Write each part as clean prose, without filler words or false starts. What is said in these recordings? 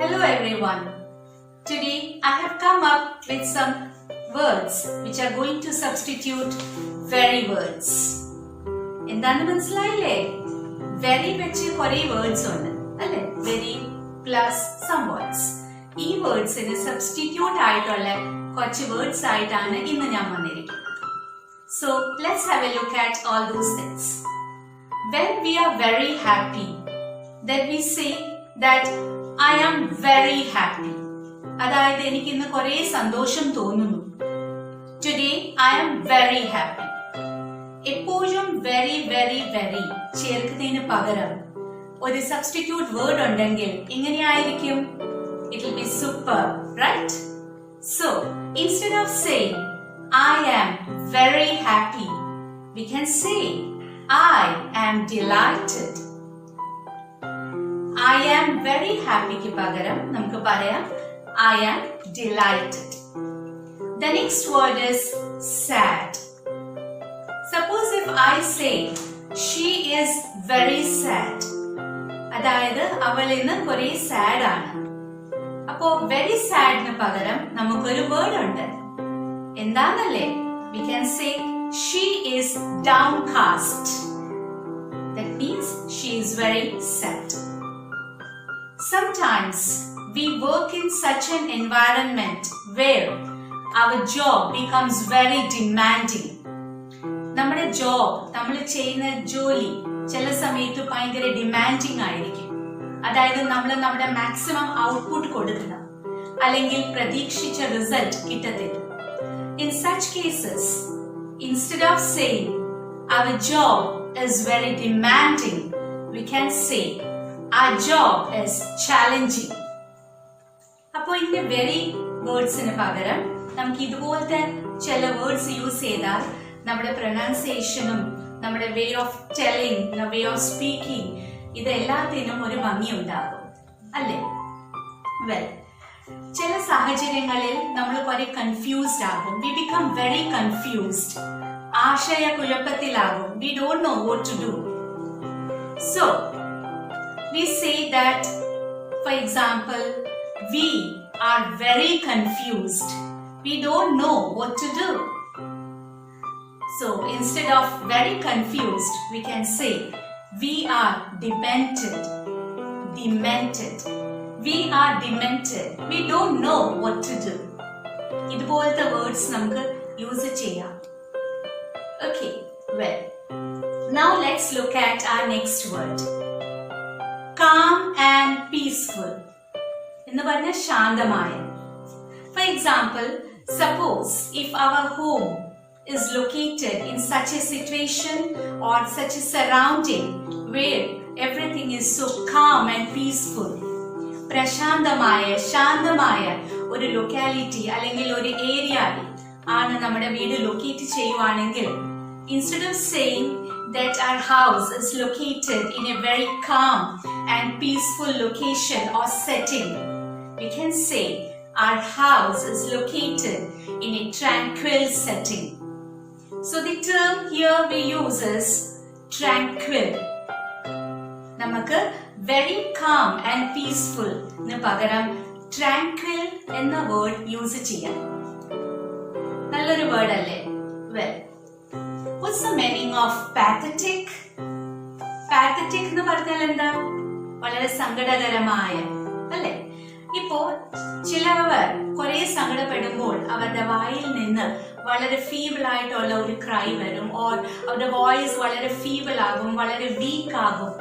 Hello everyone. Today I have come up with some words which are going to substitute very words. എന്താണ് മനസ്സിലായില്ലേ? Very വെച്ച് കുറേ words ഉണ്ട് അല്ലേ? Very plus some words. ഈ wordsന് substitute ആയിട്ടുള്ള കുറച്ച് words ആയിട്ടാണ് ഇന്ന് ഞാൻ വന്നിരിക്കുന്നത്. So let's have a look at all those things. When we are very happy, then we say that I am very happy. അതായത് എനിക്ക് ഇന്ന് കുറേ സന്തോഷം തോന്നുന്നു. Today I am very happy. എപ്പോഴും very ചേർക്കുന്നതിന് പകരം ഒരു സബ്സ്റ്റിറ്റ്യൂട്ട് വേർഡ് ഉണ്ടെങ്കിൽ എങ്ങനെയായിരിക്കും? It will be super, right? So instead of saying I am very happy, we can say I am delighted. I am very happy ക്ക് പകരം നമുക്ക് പറയാം I am delighted. The next word is sad. Suppose if I say she is very sad, അതായത് അവൾ ഇന്ന് കുറേ sad ആണ്. അപ്പോ very sad ന് പകരം നമുക്കൊരു വേർഡ് ഉണ്ട്. എന്താണല്ലേ? We can say she is downcast. That means she is very sad. Sometimes we work in such an environment where our job becomes very demanding. നമ്മുടെ ജോബ്, നമ്മൾ ചെയ്യുന്ന ജോലി ചില സമയത്ത് ഭയങ്കര ഡിമാൻഡിങ് ആയിരിക്കും. അതായത് നമ്മൾ നമ്മുടെ മാക്സിമം ഔട്ട്പുട്ട് കൊടുക്കണം, അല്ലെങ്കിൽ പ്രതീക്ഷിച്ച റിസൾട്ട് കിട്ടത്തില്ല. In such cases, instead of saying our job is very demanding, we can say our job is challenging. അപ്പോൾ ഇങ്ങനെ very വേർഡ്സിന് പകരം നമുക്ക് ഇതുപോലത്തെ ചില വേർഡ്സ് യൂസ് ചെയ്താൽ നമ്മുടെ പ്രൊനൗൺസിയേഷനും നമ്മുടെ way of telling, way of speaking, ഇതെല്ലാത്തിനും ഒരു ഭംഗി ഉണ്ടാകും അല്ലേ? വെൽ, ചില സാഹചര്യങ്ങളിൽ നമ്മൾ കുറെ കൺഫ്യൂസ്ഡ് ആകും. We become very confused. ആശയക്കുഴപ്പത്തിലാകും. We don't know what to do. So we say that, for example, we are very confused. We don't know what to do. So instead of very confused, we can say we are demented. We are demented. We don't know what to do. ഇതുപോലത്തെ words നമുക്ക് use ചെയ്യാം. Okay, well, now let's look at our next word. Calm and peaceful. എന്ന് പറഞ്ഞാൽ ശാന്തമായ. For example, suppose if our home is located in such a situation or such a surrounding where everything is so calm and peaceful. പ്രശാന്തമായ, ശാന്തമായ ഒരു locality അല്ലെങ്കിൽ ഒരു ഏരിയയിൽ ആണ് നമ്മുടെ വീട് ലൊക്കേറ്റ് ചെയ്യുവാണെങ്കിൽ, instead of saying that our house is located in a very calm and peaceful location or setting, we can say our house is located in a tranquil setting. So the term here we use is tranquil. നമുക്ക് very calm and peaceful ന് പകരം tranquil എന്ന word use ചെയ്യാം. നല്ലൊരു word അല്ലേ? Well, what's the meaning of pathetic? Pathetic എന്ന് പറഞ്ഞാൽ എന്താ? വളരെ സങ്കടകരമായ അല്ലേ? ഇപ്പോ ചിലവർ കുറെ സങ്കടപ്പെടുമ്പോൾ അവരുടെ വായിൽ നിന്ന് വളരെ ഫീബിൾ ആയിട്ടുള്ള ഒരു ക്രൈ വരും, ഓർ അവരുടെ വോയിസ് വളരെ ഫീബിൾ ആകും, വളരെ വീക്ക് ആകും.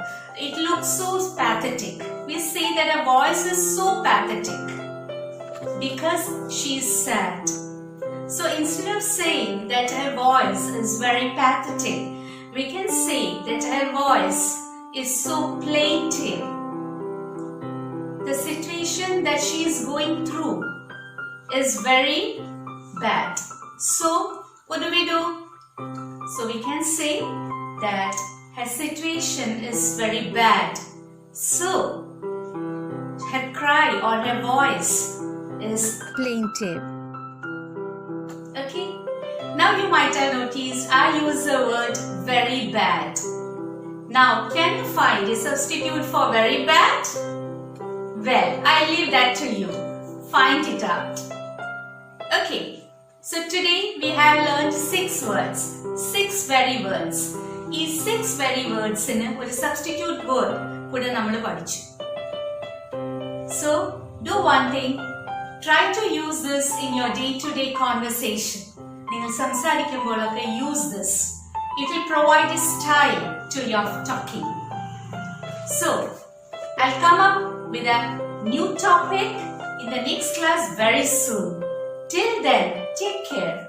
It looks so pathetic. We say that her voice is so pathetic because she is sad. So instead of saying that her voice is very pathetic, we can say that her voice is so plaintive. The situation that she is going through is very bad. So what do? So we can say that her situation is very bad. So her cry or her voice is plaintive. Okay, now you might have noticed I use the word very bad. Now can you find a substitute for very bad? Well, I leave that to you. Find it out. Okay, so today we have learned 6 words, 6 very words. ഈ 6 very words ന് ഒരു substitute word കൂടെ നമ്മൾ പഠിച്ചു. So, do one thing. Try to use this in your day-to-day conversation. നിങ്ങൾ സംസാരിക്കുമ്പോഴൊക്കെ use this. It will provide a style to your talking. So, I'll come up with a new topic in the next class very soon. Till then, take care.